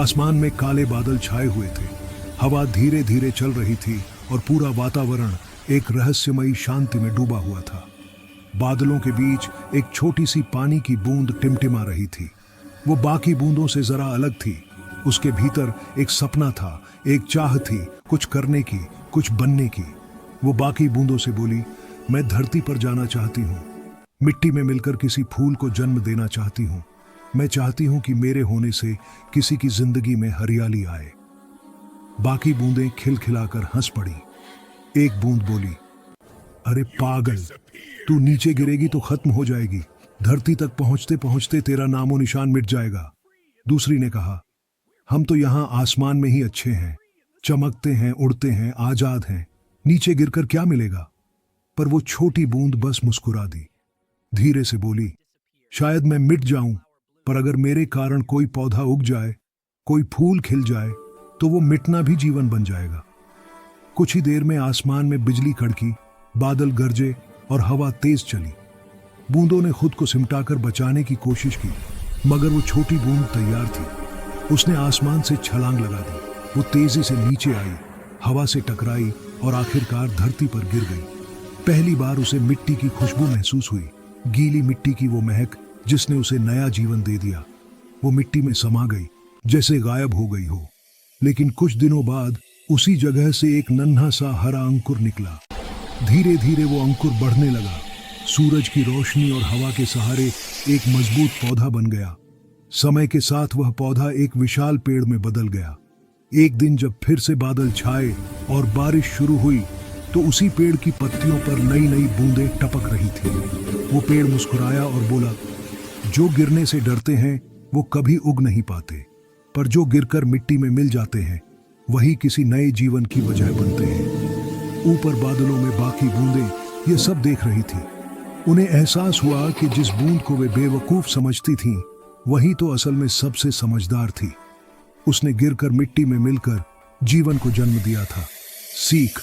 आसमान में काले बादल छाए हुए थे। हवा धीरे धीरे चल रही थी और पूरा वातावरण एक रहस्यमयी शांति में डूबा हुआ था। बादलों के बीच एक छोटी सी पानी की बूंद टिमटिमा रही थी। वो बाकी बूंदों से जरा अलग थी। उसके भीतर एक सपना था, एक चाह थी, कुछ करने की, कुछ बनने की। वो बाकी बूंदों से बोली, मैं धरती पर जाना चाहती हूँ, मिट्टी में मिलकर किसी फूल को जन्म देना चाहती हूँ। मैं चाहती हूँ कि मेरे होने से किसी की जिंदगी में हरियाली आए। बाकी बूंदें खिलखिलाकर हंस पड़ी। एक बूंद बोली, अरे पागल, तू नीचे गिरेगी तो खत्म हो जाएगी। धरती तक पहुंचते पहुंचते तेरा नामो निशान मिट जाएगा। दूसरी ने कहा, हम तो यहाँ आसमान में ही अच्छे हैं, चमकते हैं, उड़ते हैं, आजाद हैं। नीचे गिरकर क्या मिलेगा? पर वो छोटी बूंद बस मुस्कुरा दी। धीरे से बोली, शायद मैं मिट जाऊं, पर अगर मेरे कारण कोई पौधा उग जाए, कोई फूल खिल जाए, तो वो मिटना भी जीवन बन जाएगा। कुछ ही देर में आसमान में बिजली कड़की, बादल गरजे और हवा तेज चली। बूंदों ने खुद को सिमटाकर बचाने की कोशिश की, मगर वो छोटी बूंद तैयार थी। उसने आसमान से छलांग लगा दी। वो तेजी से नीचे आई, हवा से टकराई और आखिरकार धरती पर गिर गई। पहली बार उसे मिट्टी की खुशबू महसूस हुई, गीली मिट्टी की वो महक जिसने उसे नया जीवन दे दिया। वो मिट्टी में समा गई, जैसे गायब हो गई हो। लेकिन कुछ दिनों बाद उसी जगह से एक नन्हा सा हरा अंकुर निकला। धीरे धीरे वो अंकुर बढ़ने लगा। सूरज की रोशनी और हवा के सहारे एक मजबूत पौधा बन गया। समय के साथ वह पौधा एक विशाल पेड़ में बदल गया। एक दिन जब फिर से बादल छाए और बारिश शुरू हुई, तो उसी पेड़ की पत्तियों पर नई नई बूंदें टपक रही थी। वो पेड़ मुस्कुराया और बोला, जो गिरने से डरते हैं वो कभी उग नहीं पाते, पर जो गिरकर मिट्टी में मिल जाते हैं वही किसी नए जीवन की वजह बनते हैं। ऊपर बादलों में बाकी बूंदें ये सब देख रही थी। उन्हें एहसास हुआ कि जिस बूंद को वे बेवकूफ समझती थीं, वही तो असल में सबसे समझदार थी। उसने गिरकर मिट्टी में मिलकर जीवन को जन्म दिया था। सीख,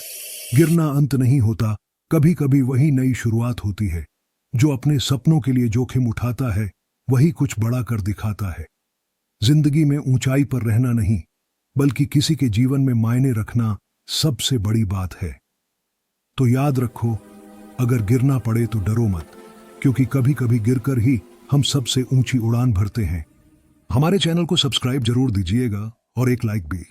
गिरना अंत नहीं होता, कभी कभी वही नई शुरुआत होती है। जो अपने सपनों के लिए जोखिम उठाता है वही कुछ बड़ा कर दिखाता है। जिंदगी में ऊंचाई पर रहना नहीं, बल्कि किसी के जीवन में मायने रखना सबसे बड़ी बात है। तो याद रखो, अगर गिरना पड़े तो डरो मत, क्योंकि कभी कभी गिरकर ही हम सबसे ऊंची उड़ान भरते हैं। हमारे चैनल को सब्सक्राइब जरूर दीजिएगा और एक लाइक भी।